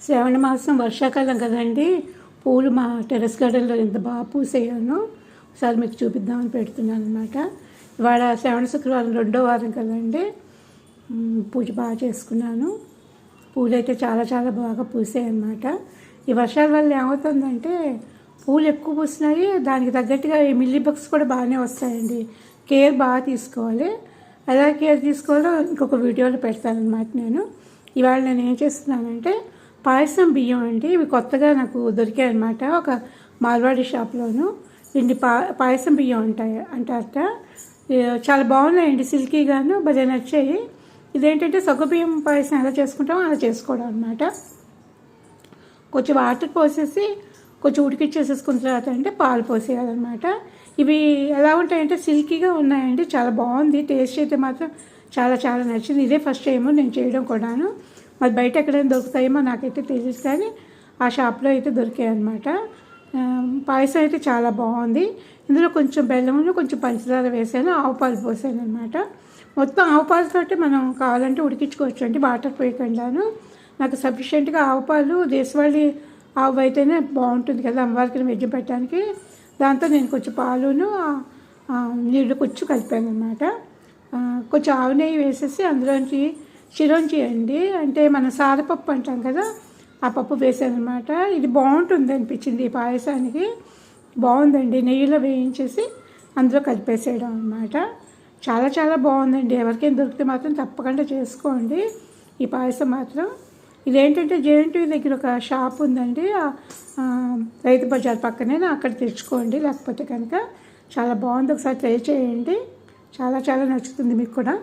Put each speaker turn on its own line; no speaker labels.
శ్రావణ మాసం వర్షాకాలం కదండి. పూలు మా టెర్రస్ గార్డెన్లో ఎంత బాగా పూసేయానో ఒకసారి మీకు చూపిద్దామని పెడుతున్నాను అనమాట. ఇవాళ శ్రావణ శుక్రవారం 2వ వారం కదండి. పూజ బాగా చేసుకున్నాను. పూలు అయితే చాలా చాలా బాగా పూసాయి అన్నమాట. ఈ వర్షాల వల్ల ఏమవుతుందంటే పూలు ఎక్కువ పూసినాయి, దానికి తగ్గట్టుగా ఈ మిల్లీ బగ్స్ కూడా బాగానే వస్తాయండి. కేర్ బాగా తీసుకోవాలి. ఎలా కేర్ తీసుకోవాలో ఇంకొక వీడియోలో పెడతానమాట. ఇవాళ నేను ఏం చేస్తున్నానంటే పాయసం బియ్యం అండి. ఇవి కొత్తగా నాకు దొరికాయి అనమాట. ఒక మార్వాడి షాప్లోను ఇన్ని పాయసం బియ్యం అంటారట. చాలా బాగున్నాయండి, సిల్కీగాను భలే నచ్చాయి. ఇదేంటంటే సగ్గుబియ్యం పాయసం ఎలా చేసుకుంటామో అలా చేసుకోవడం అనమాట. కొంచెం వాటర్ పోసేసి కొంచెం ఉడికిచ్చేసేసుకున్న తర్వాత అంటే పాలు పోసేయాలన్నమాట. ఇవి ఎలా ఉంటాయంటే సిల్కీగా ఉన్నాయండి, చాలా బాగుంది. టేస్ట్ అయితే మాత్రం చాలా చాలా నచ్చింది. ఇదే ఫస్ట్ టైము నేను చేయడం కూడాను. మరి బయట ఎక్కడైనా దొరుకుతాయేమో నాకైతే తెలియదు, కానీ ఆ షాప్లో అయితే దొరికాయి అనమాట. పాయసం అయితే చాలా బాగుంది. ఇందులో కొంచెం బెల్లమును కొంచెం పంచదార వేసాను, ఆవు పాలు పోసాను అనమాట. మొత్తం ఆవు పాలతోటి మనం కావాలంటే ఉడికించుకోవచ్చు అండి, వాటర్ పోయకుండాను. నాకు సఫిషియెంట్గా ఆవు పాలు దేశవాళీ ఆవు అయితేనే బాగుంటుంది కదా అమ్మవారికి నైవేద్యం పెట్టడానికి. దాంతో నేను కొంచెం పాలును నీళ్ళు కొంచెం కలిపాను అనమాట. కొంచెం ఆవు నెయ్యి వేసేసి అందులోంచి చిరోంజి అండి, అంటే మన సారపప్పు అంటాం కదా, ఆ పప్పు వేసాను అనమాట. ఇది బాగుంటుంది అనిపించింది ఈ పాయసానికి. బాగుందండి, నెయ్యిలో వేయించేసి అందులో కలిపేసేయడం అనమాట. చాలా చాలా బాగుందండి. ఎవరికైనా దొరికితే మాత్రం తప్పకుండా చేసుకోండి ఈ పాయసం మాత్రం. ఇదేంటంటే జేఎన్టీయూ దగ్గర ఒక షాప్ ఉందండి, రైతు బజార్ పక్కనే, అక్కడ తెచ్చుకోండి. లేకపోతే కనుక చాలా బాగుంది, ఒకసారి ట్రై చేయండి. చాలా చాలా నచ్చుతుంది మీకు కూడా.